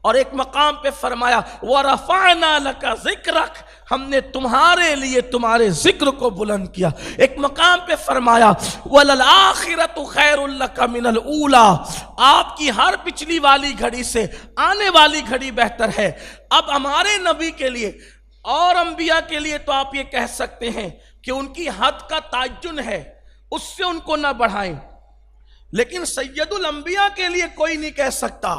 اور ایک مقام پہ فرمایا وَرَفَعْنَا لَكَ ذِكْرَكَ، ہم نے تمہارے لیے تمہارے ذکر کو بلند کیا۔ ایک مقام پہ فرمایا وَلَلْآخِرَةُ خَيْرٌ لَكَ مِنَ الْأُولَىٰ، آپ کی ہر پچھلی والی گھڑی سے آنے والی گھڑی بہتر ہے۔ اب ہمارے نبی کے لیے اور انبیاء کے لیے تو آپ یہ کہہ سکتے ہیں کہ ان کی حد کا تعین ہے، اس سے ان کو نہ بڑھائیں، لیکن سید الانبیاء کے لیے کوئی نہیں کہہ سکتا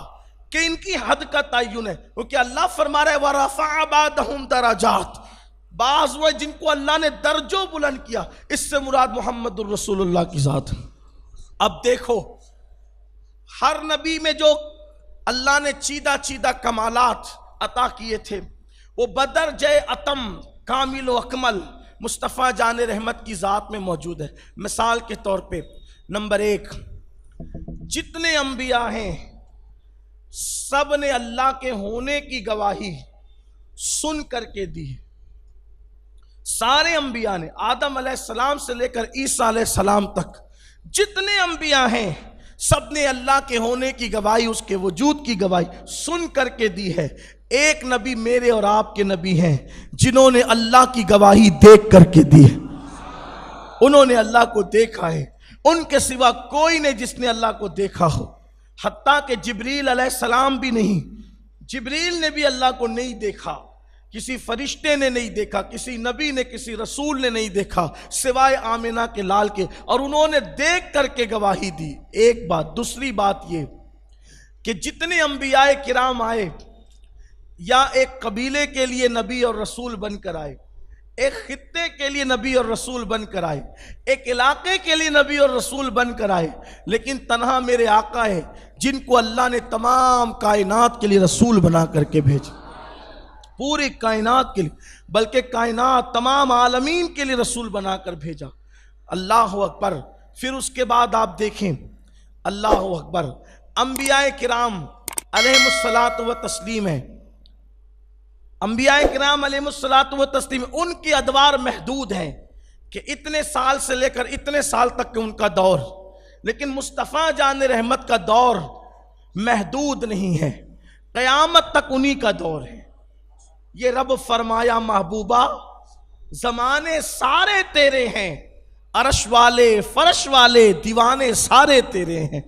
کہ ان کی حد کا تعین ہے، کیونکہ اللہ فرما رہا ہے وَرَفَعَ بَعْضَهُمْ دَرَجَاتٍ، بعض وہ جن کو اللہ نے درجوں بلند کیا، اس سے مراد محمد الرسول اللہ کی ذات۔ اب دیکھو ہر نبی میں جو اللہ نے چیدہ چیدہ کمالات عطا کیے تھے وہ بدرجہ اتم کامل و اکمل مصطفیٰ جان رحمت کی ذات میں موجود ہے۔ مثال کے طور پہ نمبر 1، جتنے انبیاء ہیں سب نے اللہ کے ہونے کی گواہی سن کر کے دی ہے۔ سارے انبیاء نے، آدم علیہ السلام سے لے کر عیسیٰ علیہ السلام تک جتنے انبیاء ہیں سب نے اللہ کے ہونے کی گواہی، اس کے وجود کی گواہی سن کر کے دی ہے۔ ایک نبی میرے اور آپ کے نبی ہیں جنہوں نے اللہ کی گواہی دیکھ کر کے دی ہے، انہوں نے اللہ کو دیکھا ہے، ان کے سوا کوئی نہیں جس نے اللہ کو دیکھا ہو، حتیٰ کہ جبریل علیہ السلام بھی نہیں، جبریل نے بھی اللہ کو نہیں دیکھا، کسی فرشتے نے نہیں دیکھا، کسی نبی نے، کسی رسول نے نہیں دیکھا سوائے آمنہ کے لال کے، اور انہوں نے دیکھ کر کے گواہی دی۔ ایک بات۔ دوسری بات یہ کہ جتنے انبیاء کرام آئے یا ایک قبیلے کے لیے نبی اور رسول بن کر آئے، ایک خطے کے لیے نبی اور رسول بن کر آئے، ایک علاقے کے لیے نبی اور رسول بن کر آئے، لیکن تنہا میرے آقا ہے جن کو اللہ نے تمام کائنات کے لیے رسول بنا کر کے بھیجا، پوری کائنات کے لیے، بلکہ کائنات تمام عالمین کے لیے رسول بنا کر بھیجا۔ اللہ اکبر۔ پھر اس کے بعد آپ دیکھیں، اللہ اکبر، انبیاء کرام علیہم الصلاۃ و تسلیم ہے، انبیاء کرام علیہم الصلاۃ و تسلیم، ان کی ادوار محدود ہیں کہ اتنے سال سے لے کر اتنے سال تک کے ان کا دور، لیکن مصطفیٰ جان رحمت کا دور محدود نہیں ہے، قیامت تک انہی کا دور ہے۔ یہ رب فرمایا محبوبہ زمانے سارے تیرے ہیں، عرش والے فرش والے دیوانے سارے تیرے ہیں۔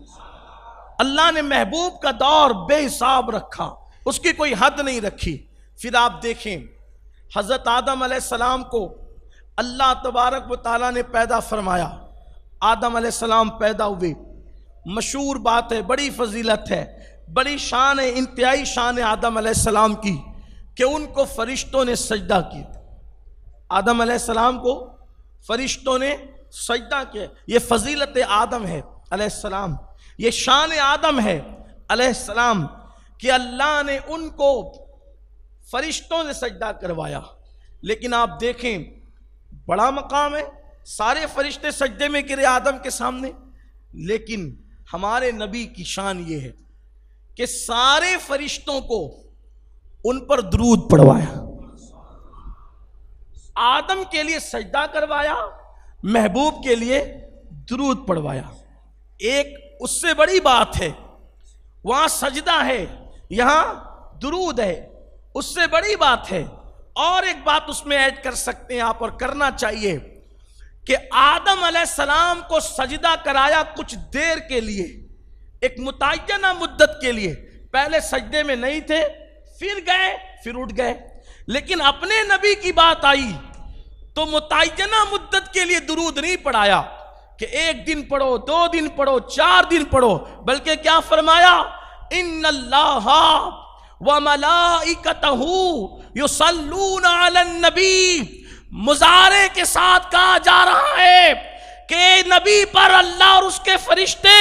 اللہ نے محبوب کا دور بے حساب رکھا، اس کی کوئی حد نہیں رکھی۔ پھر آپ دیکھیں حضرت آدم علیہ السلام کو اللہ تبارک و تعالیٰ نے پیدا فرمایا، آدم علیہ السلام پیدا ہوئے، مشہور بات ہے، بڑی فضیلت ہے، بڑی شان ہے، انتہائی شان ہے آدم علیہ السلام کی کہ ان کو فرشتوں نے سجدہ کیا۔ آدم علیہ السلام کو فرشتوں نے سجدہ کیا، یہ فضیلت آدم ہے علیہ السلام، یہ شان آدم ہے علیہ السلام کہ اللہ نے ان کو فرشتوں نے سجدہ کروایا۔ لیکن آپ دیکھیں بڑا مقام ہے، سارے فرشتے سجدے میں گرے آدم کے سامنے، لیکن ہمارے نبی کی شان یہ ہے کہ سارے فرشتوں کو ان پر درود پڑھوایا، آدم کے لیے سجدہ کروایا، محبوب کے لیے درود پڑھوایا۔ ایک اس سے بڑی بات ہے، وہاں سجدہ ہے، یہاں درود ہے، اس سے بڑی بات ہے۔ اور ایک بات اس میں ایڈ کر سکتے ہیں آپ، اور کرنا چاہیے، کہ آدم علیہ السلام کو سجدہ کرایا کچھ دیر کے لیے، ایک متعینہ مدت کے لیے، پہلے سجدے میں نہیں تھے، پھر گئے، پھر اٹھ گئے، لیکن اپنے نبی کی بات آئی تو متعینہ مدت کے لیے درود نہیں پڑھایا کہ ایک دن پڑھو، 2 دن پڑھو، 4 دن پڑھو، بلکہ کیا فرمایا؟ ان اللہ وملائکتہ یصلون علی النبی، مضارع کے ساتھ کہا جا رہا ہے کہ نبی پر اللہ اور اس کے فرشتے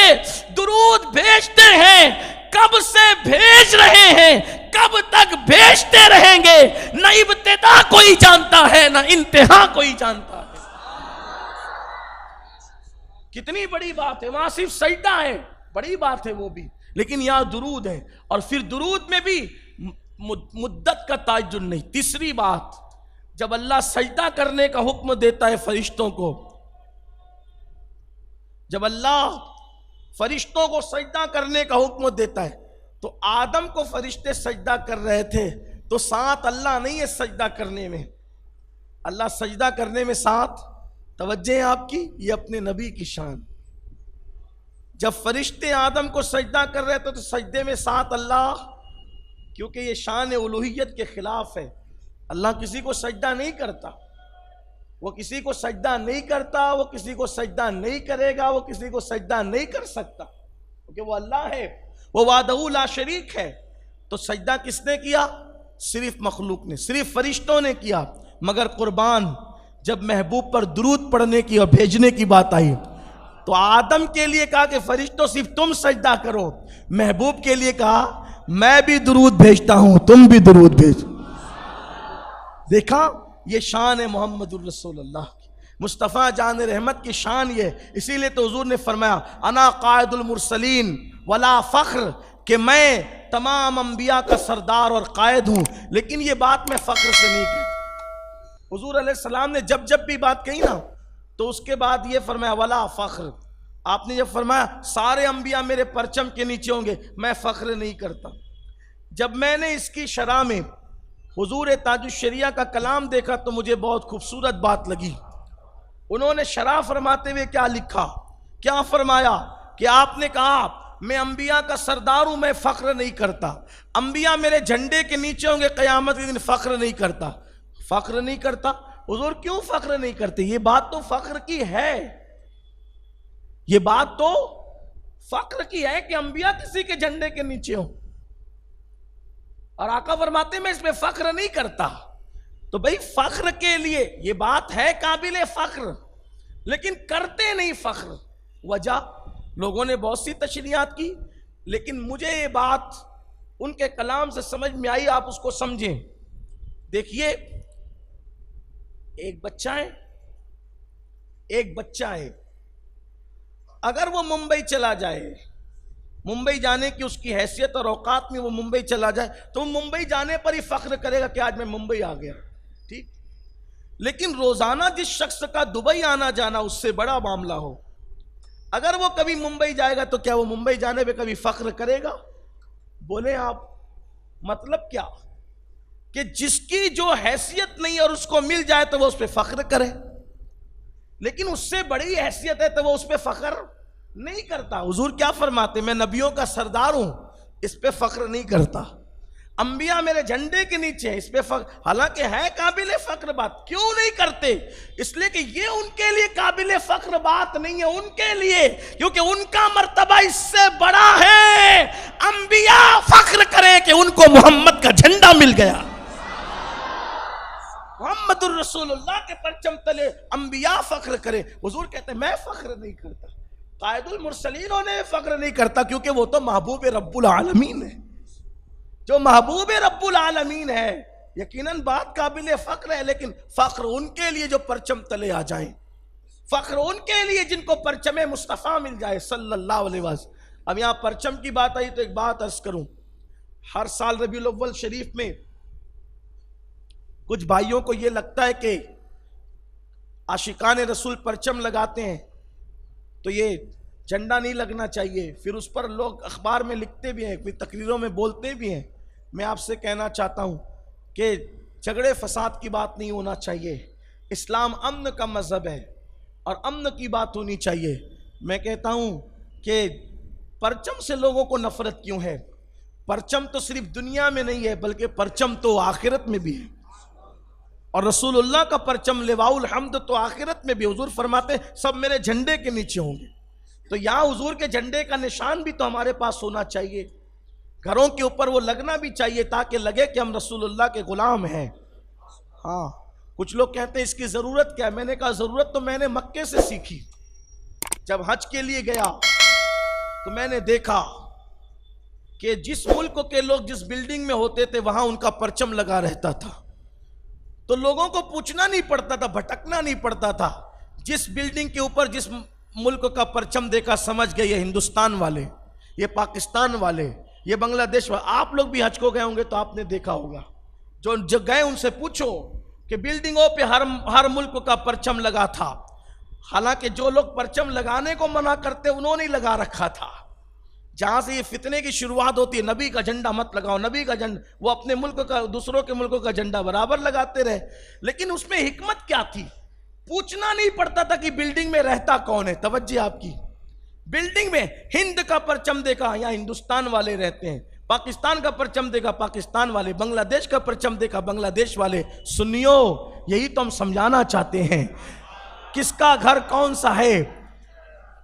درود بھیجتے ہیں۔ کب سے بھیج رہے ہیں، کب تک بھیجتے رہیں گے، نہ ابتدا کوئی جانتا ہے نہ انتہا کوئی جانتا ہے۔ کتنی بڑی بات ہے، وہاں صرف سجدہ ہے، بڑی بات ہے وہ بھی، لیکن یہاں درود ہے، اور پھر درود میں بھی مدت کا تعین نہیں۔ تیسری بات، جب اللہ سجدہ کرنے کا حکم دیتا ہے فرشتوں کو، جب اللہ فرشتوں کو سجدہ کرنے کا حکم دیتا ہے تو آدم کو فرشتے سجدہ کر رہے تھے تو ساتھ اللہ نہیں ہے سجدہ کرنے میں، اللہ سجدہ کرنے میں ساتھ، توجہ ہے آپ کی، یہ اپنے نبی کی شان۔ جب فرشتے آدم کو سجدہ کر رہے تھے تو سجدے میں ساتھ اللہ، کیونکہ یہ شان الوہیت کے خلاف ہے۔ اللہ کسی کو سجدہ نہیں کرتا، وہ کسی کو سجدہ نہیں کرتا، وہ کسی کو سجدہ نہیں کرے گا، وہ کسی کو سجدہ نہیں کر سکتا، کیونکہ وہ اللہ ہے، وہ وحدہ لا شریک ہے۔ تو سجدہ کس نے کیا؟ صرف مخلوق نے، صرف فرشتوں نے کیا۔ مگر قربان جب محبوب پر درود پڑھنے کی اور بھیجنے کی بات آئی تو آدم کے لیے کہا کہ فرشتوں صرف تم سجدہ کرو، محبوب کے لیے کہا میں بھی درود بھیجتا ہوں، تم بھی درود بھیج۔ دیکھا یہ شان ہے محمد الرسول اللہ کی، مصطفیٰ جان رحمت کی شان یہ، اسی لیے تو حضور نے فرمایا انا قائد المرسلین ولا فخر، کہ میں تمام انبیاء کا سردار اور قائد ہوں، لیکن یہ بات میں فخر سے نہیں کہتا۔ حضور علیہ السلام نے جب بھی بات کہی نا تو اس کے بعد یہ فرمایا ولا فخر، آپ نے جب فرمایا سارے انبیاء میرے پرچم کے نیچے ہوں گے، میں فخر نہیں کرتا۔ جب میں نے اس کی شرح میں حضور تاج الشریعہ کا کلام دیکھا تو مجھے بہت خوبصورت بات لگی۔ انہوں نے شرح فرماتے ہوئے کیا لکھا، کیا فرمایا کہ آپ نے کہا میں انبیاء کا سردار ہوں، میں فخر نہیں کرتا، انبیاء میرے جھنڈے کے نیچے ہوں گے قیامت کے دن، فخر نہیں کرتا۔ فخر نہیں کرتا، حضور کیوں فخر نہیں کرتے؟ یہ بات تو فخر کی ہے، یہ بات تو فخر کی ہے کہ انبیاء کسی کے جھنڈے کے نیچے ہوں، اور آقا فرماتے میں اس میں فخر نہیں کرتا۔ تو بھئی فخر کے لیے یہ بات ہے قابل فخر، لیکن کرتے نہیں فخر۔ وجہ لوگوں نے بہت سی تشریحات کی، لیکن مجھے یہ بات ان کے کلام سے سمجھ میں آئی، آپ اس کو سمجھیں۔ دیکھیے ایک بچہ ہے، اگر وہ ممبئی چلا جائے، ممبئی جانے کی اس کی حیثیت اور اوقات میں وہ ممبئی چلا جائے تو ممبئی جانے پر ہی فخر کرے گا کہ آج میں ممبئی آ گیا، ٹھیک۔ لیکن روزانہ جس شخص کا دبئی آنا جانا اس سے بڑا معاملہ ہو، اگر وہ کبھی ممبئی جائے گا تو کیا وہ ممبئی جانے پہ کبھی فخر کرے گا؟ بولے آپ، مطلب کیا کہ جس کی جو حیثیت نہیں اور اس کو مل جائے تو وہ اس پہ فخر کرے، لیکن اس سے بڑی حیثیت ہے تو وہ اس پہ فخر نہیں کرتا۔ حضور کیا فرماتے؟ میں نبیوں کا سردار ہوں، اس پہ فخر نہیں کرتا، انبیاء میرے جھنڈے کے نیچے ہیں، اس پہ فخر، حالانکہ ہے قابل فخر بات، کیوں نہیں کرتے؟ اس لیے کہ یہ ان کے لیے قابل فخر بات نہیں ہے، ان کے لیے، کیونکہ ان کا مرتبہ اس سے بڑا ہے۔ انبیاء فخر کریں کہ ان کو محمد کا جھنڈا مل گیا، محمد الرسول اللہ کے پرچم تلے انبیاء فخر کرے۔ حضور کہتے ہیں میں فخر نہیں کرتا، قائد المرسلین نے فخر نہیں کرتا، کیونکہ وہ تو محبوب رب العالمین ہے۔ جو محبوب رب العالمین ہے یقیناً بات قابل فخر ہے، لیکن فخر ان کے لیے جو پرچم تلے آ جائیں، فخر ان کے لیے جن کو پرچم مصطفیٰ مل جائے صلی اللہ علیہ وسلم۔ اب یہاں پرچم کی بات آئی تو ایک بات عرض کروں، ہر سال ربیع الاول شریف میں کچھ بھائیوں کو یہ لگتا ہے کہ عاشقان رسول پرچم لگاتے ہیں تو یہ جھنڈا نہیں لگنا چاہیے، پھر اس پر لوگ اخبار میں لکھتے بھی ہیں، پھر تقریروں میں بولتے بھی ہیں۔ میں آپ سے کہنا چاہتا ہوں کہ جھگڑے فساد کی بات نہیں ہونا چاہیے، اسلام امن کا مذہب ہے اور امن کی بات ہونی چاہیے۔ میں کہتا ہوں کہ پرچم سے لوگوں کو نفرت کیوں ہے؟ پرچم تو صرف دنیا میں نہیں ہے بلکہ پرچم تو آخرت میں بھی ہے، اور رسول اللہ کا پرچم لواء الحمد تو آخرت میں بھی، حضور فرماتے ہیں سب میرے جھنڈے کے نیچے ہوں گے۔ تو یہاں حضور کے جھنڈے کا نشان بھی تو ہمارے پاس ہونا چاہیے، گھروں کے اوپر وہ لگنا بھی چاہیے تاکہ لگے کہ ہم رسول اللہ کے غلام ہیں۔ ہاں کچھ لوگ کہتے ہیں اس کی ضرورت کیا ہے؟ میں نے کہا ضرورت تو میں نے مکے سے سیکھی۔ جب حج کے لیے گیا تو میں نے دیکھا کہ جس ملک کے لوگ جس بلڈنگ میں ہوتے تھے وہاں ان کا پرچم لگا رہتا تھا، تو لوگوں کو پوچھنا نہیں پڑتا تھا، بھٹکنا نہیں پڑتا تھا، جس بلڈنگ کے اوپر جس ملک کا پرچم دیکھا سمجھ گئے یہ ہندوستان والے، یہ پاکستان والے، یہ بنگلہ دیش والے۔ آپ لوگ بھی حج کو گئے ہوں گے تو آپ نے دیکھا ہوگا، جو گئے ان سے پوچھو کہ بلڈنگوں پہ ہر ملک کا پرچم لگا تھا، حالانکہ جو لوگ پرچم لگانے کو منع کرتے انہوں نے لگا رکھا تھا، جہاں سے یہ فتنے کی شروعات ہوتی ہے، نبی کا جھنڈا مت لگاؤ، نبی کا جھنڈا، وہ اپنے ملک کا دوسروں کے ملکوں کا جھنڈا برابر لگاتے رہے، لیکن اس میں حکمت کیا تھی؟ پوچھنا نہیں پڑتا تھا کہ بلڈنگ میں رہتا کون ہے. توجہ آپ کی، بلڈنگ میں ہند کا پرچم دیکھا، یہاں ہندوستان والے رہتے ہیں، پاکستان کا پرچم دیکھا پاکستان والے، بنگلہ دیش کا پرچم دیکھا بنگلہ دیش والے. سنیو، یہی تو ہم سمجھانا چاہتے ہیں. کس کا گھر کون سا ہے،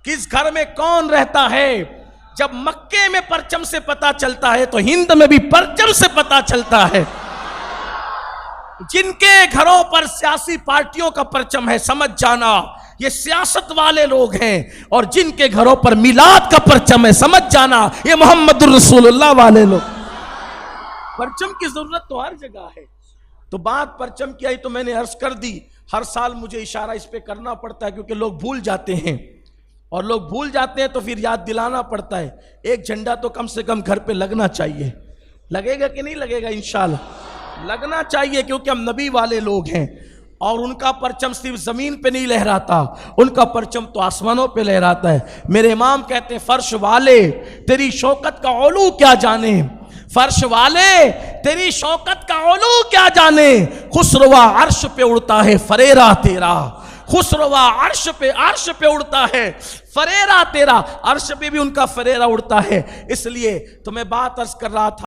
کس گھر میں کون رہتا ہے. جب مکے میں پرچم سے پتا چلتا ہے تو ہند میں بھی پرچم سے پتا چلتا ہے. جن کے گھروں پر سیاسی پارٹیوں کا پرچم ہے، سمجھ جانا یہ سیاست والے لوگ ہیں، اور جن کے گھروں پر میلاد کا پرچم ہے، سمجھ جانا یہ محمد الرسول اللہ والے لوگ. پرچم کی ضرورت تو ہر جگہ ہے. تو بات پرچم کی آئی تو میں نے عرض کر دی، ہر سال مجھے اشارہ اس پہ کرنا پڑتا ہے کیونکہ لوگ بھول جاتے ہیں، اور لوگ بھول جاتے ہیں تو پھر یاد دلانا پڑتا ہے. ایک جھنڈا تو کم سے کم گھر پہ لگنا چاہیے. لگے گا کہ نہیں لگے گا؟ انشاءاللہ لگنا چاہیے، کیونکہ ہم نبی والے لوگ ہیں، اور ان کا پرچم صرف زمین پہ نہیں لہراتا، ان کا پرچم تو آسمانوں پہ لہراتا ہے. میرے امام کہتے ہیں فرش والے تیری شوکت کا علو کیا جانے، فرش والے تیری شوکت کا علو کیا جانے. خسروا عرش پہ اڑتا ہے فریرا تیرا، خسروا عرش پہ اڑتا ہے فریرا تیرا. عرش پہ بھی ان کا فریرا اڑتا ہے. اس لیے تو میں بات عرض کر رہا تھا